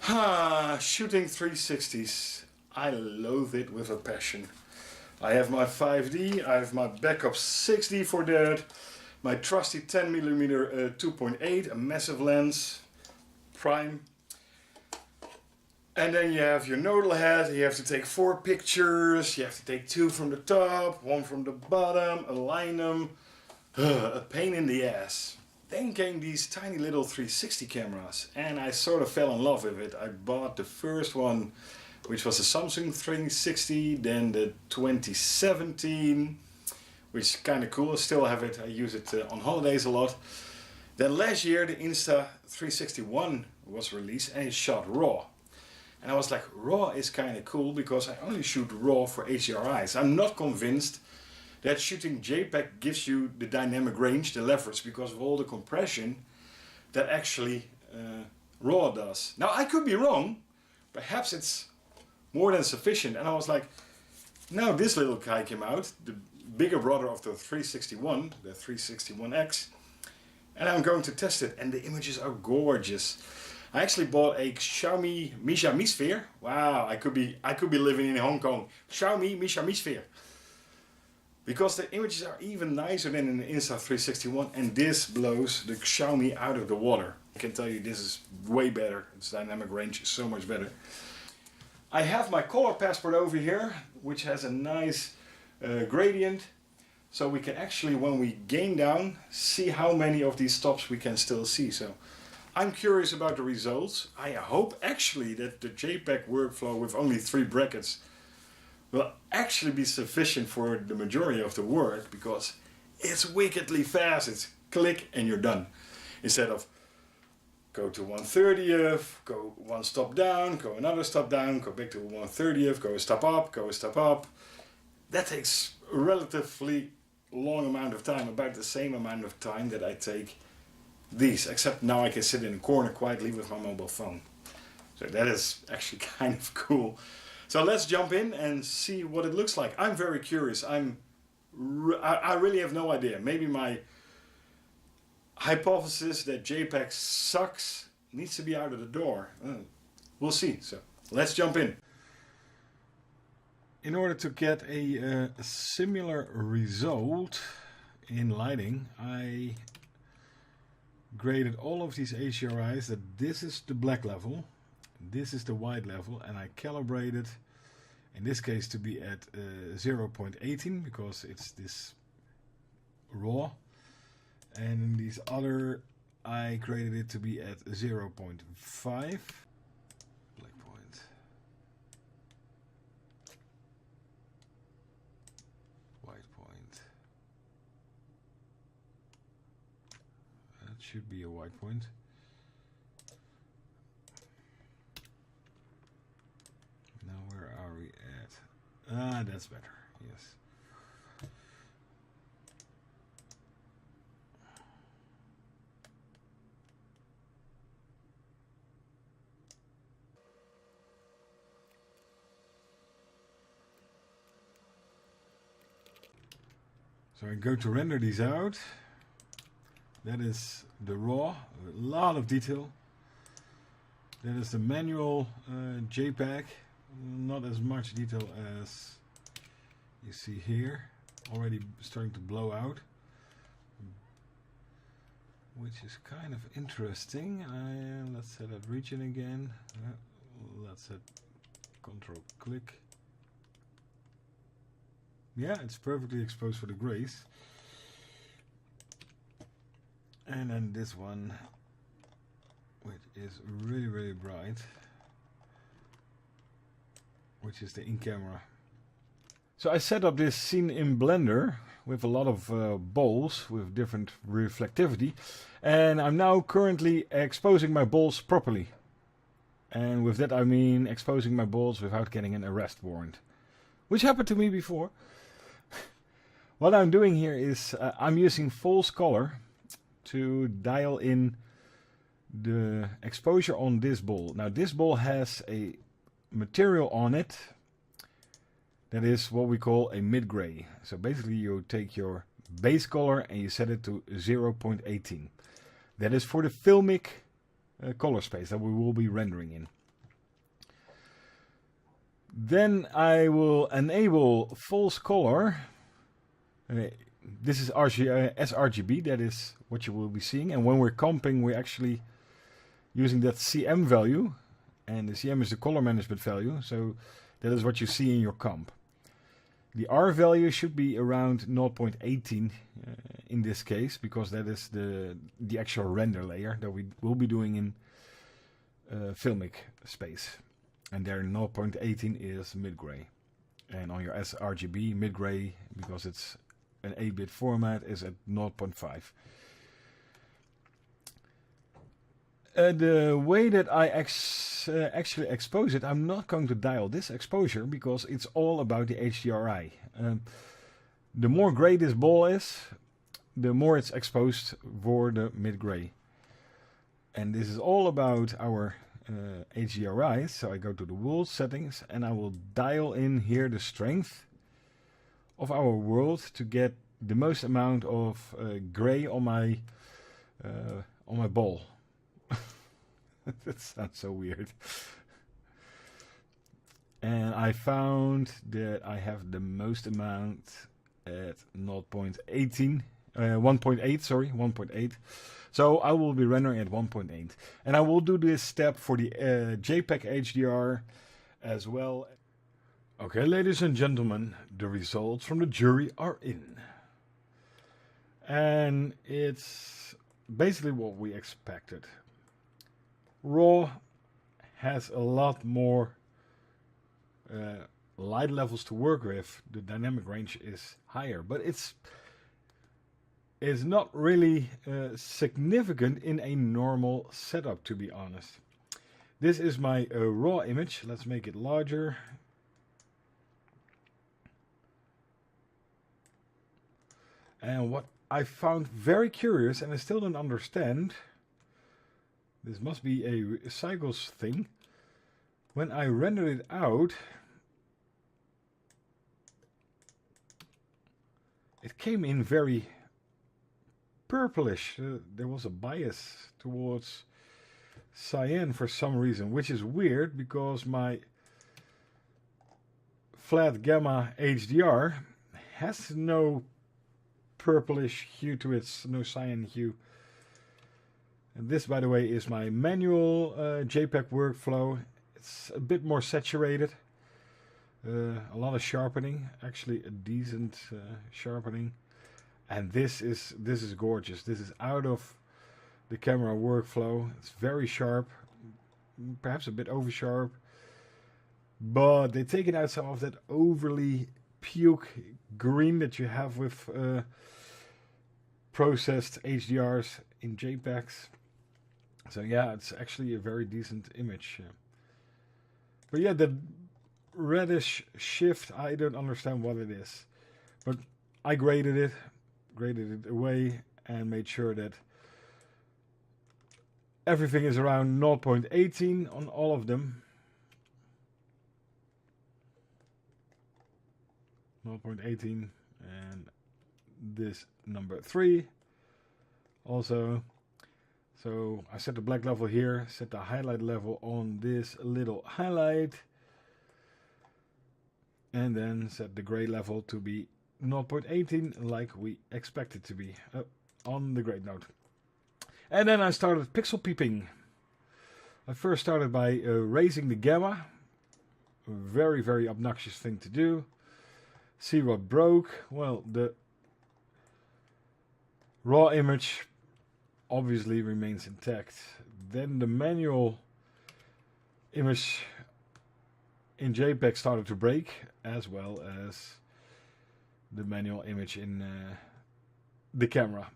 Shooting 360s. I loathe it with a passion. I have my 5D, I have my backup 6D for that, my trusty 10mm 2.8, a massive lens, prime. And then you have your nodal head, you have to take 4 pictures, you have to take 2 from the top, 1 from the bottom, align them. A pain in the ass. Then came these tiny little 360 cameras and I sort of fell in love with it. I bought the first one, which was a Samsung 360, then the 2017, which is kind of cool. I still have it, I use it on holidays a lot. Then last year the Insta360 One was released and it shot RAW. And I was like, RAW is kind of cool because I only shoot RAW for HDRi. So I'm not convinced that shooting JPEG gives you the dynamic range, the leverage, because of all the compression that actually RAW does. Now I could be wrong, perhaps it's more than sufficient. And I was like, now this little guy came out, the bigger brother of the 361, the 360 One X, and I'm going to test it, and the images are gorgeous. I actually bought a Xiaomi Mi Sphere. Wow, I could be living in Hong Kong. Xiaomi Mi Sphere. Because the images are even nicer than in the Insta360 One, and this blows the Xiaomi out of the water. I can tell you this is way better. Its dynamic range is so much better. I have my color passport over here, which has a nice gradient. So we can actually, when we gain down, see how many of these stops we can still see. So I'm curious about the results. I hope actually that the JPEG workflow with only 3 brackets will actually be sufficient for the majority of the work, because it's wickedly fast. It's click and you're done. Instead of go to 1/30th, go 1 stop down, go another stop down, go back to 1/30th, go a step up, go a step up. That takes a relatively long amount of time, about the same amount of time that I take these, except now I can sit in a corner quietly with my mobile phone. So that is actually kind of cool. So let's jump in and see what it looks like. I'm very curious. I really have no idea. Maybe my hypothesis that JPEG sucks needs to be out of the door. We'll see. So let's jump in. In order to get a similar result in lighting, I graded all of these HDRIs. That this is the black level, this is the white level, and I calibrated in this case to be at 0.18 because it's this raw, and in these other I graded it to be at 0.5. Black point, white point, that should be a white point. That's better, yes. So I'm going to render these out. That is the raw, a lot of detail. That is the manual JPEG. Not as much detail as you see here, already starting to blow out, which is kind of interesting. Let's set that region again. Let's set Control click. Yeah, it's perfectly exposed for the grays. And then this one, which is really, really bright, which is the in-camera. So I set up this scene in Blender with a lot of balls with different reflectivity, and I'm now currently exposing my balls properly. And with that I mean exposing my balls without getting an arrest warrant, which happened to me before. What I'm doing here is I'm using false color to dial in the exposure on this ball. Now this ball has a material on it that is what we call a mid-gray. So basically you take your base color and you set it to 0.18. That is for the filmic color space that we will be rendering in. Then I will enable false color. This is sRGB, that is what you will be seeing. And when we're comping, we're actually using that CM value. And the CM is the color management value. So that is what you see in your comp. The R value should be around 0.18 in this case, because that is the actual render layer that we will be doing in Filmic space. And there 0.18 is mid-gray. And on your sRGB, mid-gray, because it's an 8-bit format, is at 0.5. The way that I actually expose it, I'm not going to dial this exposure because it's all about the HDRi. The more gray this ball is, the more it's exposed for the mid-gray. And this is all about our HDRi. So I go to the world settings and I will dial in here the strength of our world to get the most amount of gray on my ball. That sounds so weird. And I found that I have the most amount at 0.18, 1.8, sorry, 1.8. So I will be rendering at 1.8. And I will do this step for the JPEG HDR as well. Okay, ladies and gentlemen, the results from the jury are in. And it's basically what we expected. RAW has a lot more light levels to work with. The dynamic range is higher, but it's not really significant in a normal setup, to be honest. This is my RAW image. Let's make it larger. And what I found very curious, and I still don't understand, this must be a cycles thing. When I rendered it out, it came in very purplish. There was a bias towards cyan for some reason, which is weird because my flat gamma HDR has no purplish hue to it, no cyan hue. And this, by the way, is my manual JPEG workflow. It's a bit more saturated. A lot of sharpening, actually a decent sharpening. And this is gorgeous. This is out of the camera workflow. It's very sharp, perhaps a bit over sharp. But they taken out some of that overly puke green that you have with processed HDRs in JPEGs. So yeah, it's actually a very decent image. But yeah, the reddish shift, I don't understand what it is. But I graded it away and made sure that everything is around 0.18 on all of them. 0.18, and this number 3 also. So I set the black level here, set the highlight level on this little highlight, and then set the gray level to be 0.18 like we expect it to be on the grade node. And then I started pixel peeping. I first started by raising the gamma, a very, very obnoxious thing to do. See what broke. Well, the raw image obviously remains intact. Then the manual image in JPEG started to break, as well as the manual image in the camera.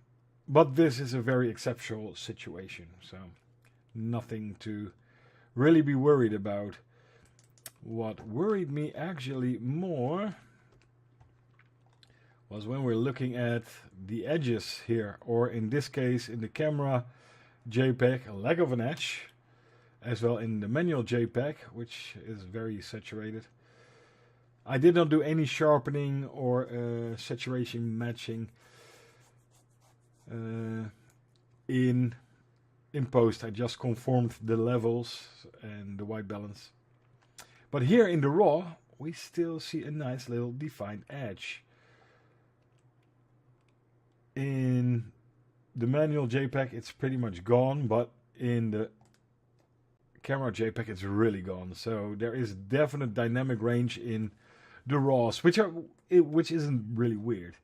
But this is a very exceptional situation, so nothing to really be worried about. What worried me actually more was when we're looking at the edges here, or in this case in the camera JPEG, a lack of an edge, as well in the manual JPEG, which is very saturated. I did not do any sharpening or saturation matching in post. I just conformed the levels and the white balance. But here in the RAW, we still see a nice little defined edge. In the manual JPEG, it's pretty much gone, but in the camera JPEG, it's really gone. So there is definite dynamic range in the RAWs, which isn't really weird.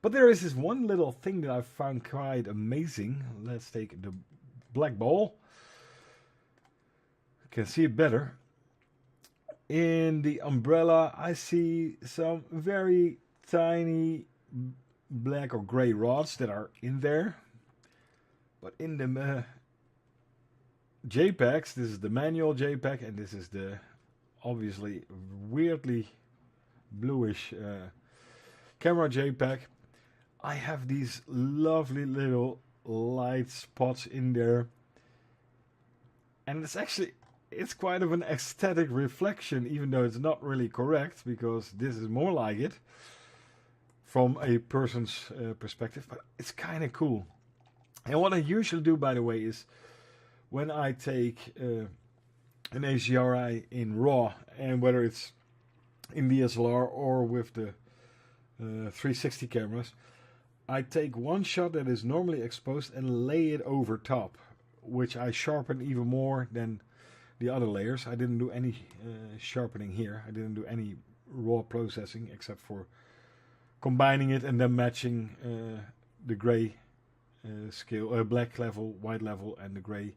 But there is this one little thing that I found quite amazing. Let's take the black ball. You can see it better. In the umbrella, I see some very tiny black or gray rods that are in there. But in the JPEGs, this is the manual JPEG, and this is the obviously weirdly bluish camera JPEG. I have these lovely little light spots in there, and it's quite of an aesthetic reflection, even though it's not really correct, because this is more like it from a person's perspective, but it's kind of cool. And what I usually do, by the way, is when I take an HDRi in RAW, and whether it's in DSLR or with the 360 cameras, I take one shot that is normally exposed and lay it over top, which I sharpen even more than the other layers. I didn't do any sharpening here. I didn't do any raw processing except for combining it and then matching the gray scale, black level, white level, and the gray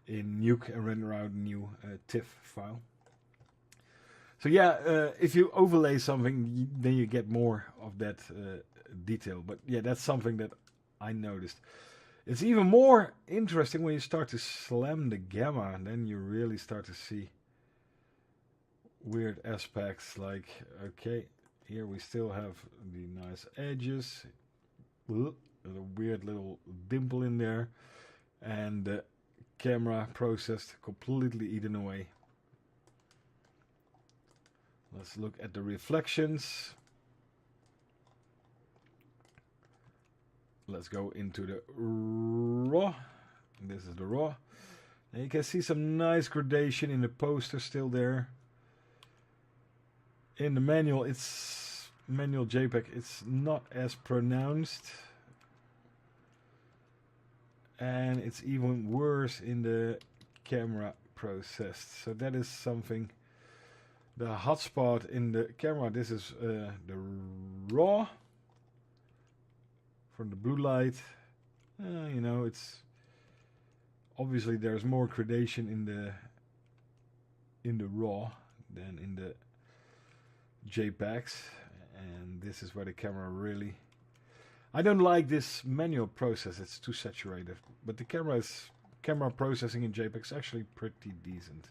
in Nuke, and render out a new TIFF file. So yeah, if you overlay something, then you get more of that detail. But yeah, that's something that I noticed. It's even more interesting when you start to slam the gamma, and then you really start to see weird aspects. Like, okay, here we still have the nice edges, a weird little dimple in there, and the camera processed completely eaten away. Let's look at the reflections. Let's go into the RAW. This is the RAW. And you can see some nice gradation in the poster still there. In the manual, manual JPEG, it's not as pronounced. And it's even worse in the camera processed. So that is something. The hotspot in the camera, this is the RAW. From the blue light, you know, it's obviously there's more gradation in the RAW than in the JPEGs, and this is where the camera really. I don't like this manual process; it's too saturated. But the camera processing in JPEG is actually pretty decent.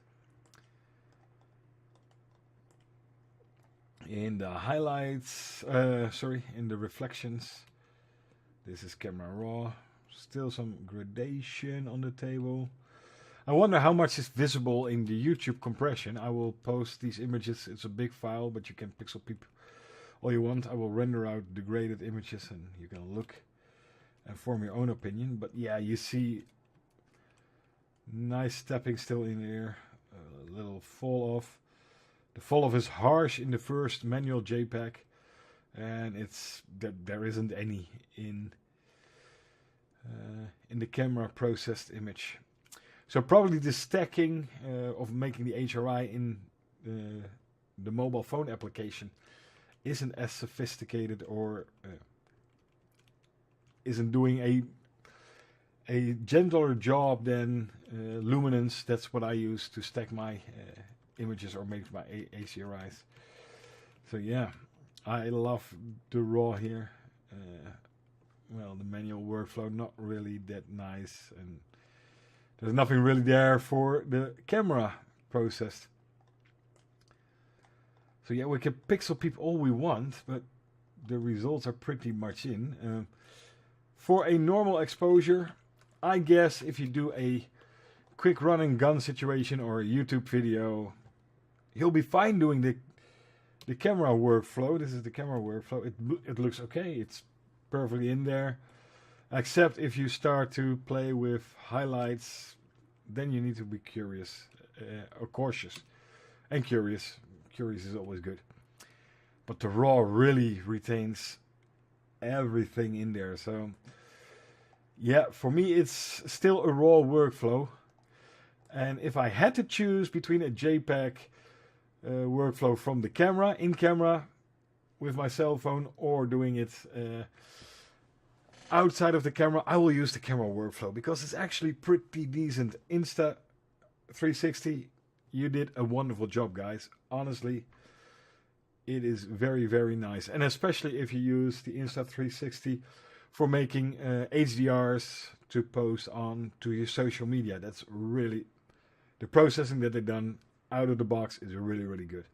In the highlights, in the reflections. This is camera raw. Still some gradation on the table. I wonder how much is visible in the YouTube compression. I will post these images. It's a big file, but you can pixel peep all you want. I will render out the graded images and you can look and form your own opinion. But yeah, you see nice stepping still in here. A little fall off. The fall off is harsh in the first manual JPEG. And there isn't any in the camera processed image. So probably the stacking of making the HDRi in the mobile phone application isn't as sophisticated, or isn't doing a gentler job than Luminance. That's what I use to stack my images or make my HDRis. So yeah. I love the RAW here. Well, the manual workflow not really that nice, and there's nothing really there for the camera processed. So yeah, we can pixel peep all we want, but the results are pretty much in. For a normal exposure, I guess if you do a quick run and gun situation or a YouTube video, you'll be fine doing the camera workflow. This is the camera workflow. It looks okay. It's perfectly in there. Except if you start to play with highlights, then you need to be curious or cautious. And curious. Curious is always good. But the RAW really retains everything in there. So yeah, for me it's still a RAW workflow. And if I had to choose between a JPEG workflow from the camera, in camera, with my cell phone, or doing it outside of the camera, I will use the camera workflow because it's actually pretty decent. Insta360, you did a wonderful job, guys. Honestly, it is very, very nice. And especially if you use the Insta360 for making HDRs to post on to your social media. That's really, the processing that they've done out of the box is really, really good.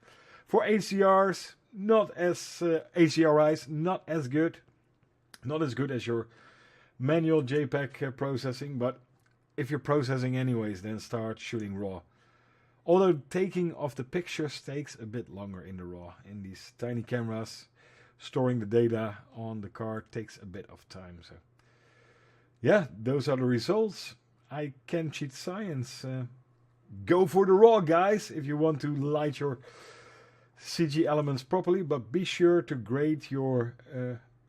For HDRs, not as HDRi's, not as good. Not as good as your manual JPEG processing, but if you're processing anyways, then start shooting RAW. Although taking of the pictures takes a bit longer in the RAW. In these tiny cameras, storing the data on the card takes a bit of time. So yeah, those are the results. I can cheat science. Go for the RAW, guys, if you want to light your CG elements properly, but be sure to grade your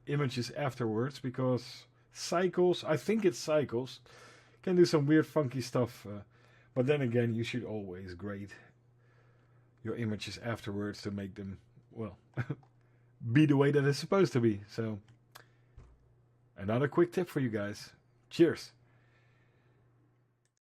images afterwards, because Cycles, I think it's Cycles, can do some weird funky stuff, but then again, you should always grade your images afterwards to make them, well, be the way that it's supposed to be. So another quick tip for you guys. Cheers.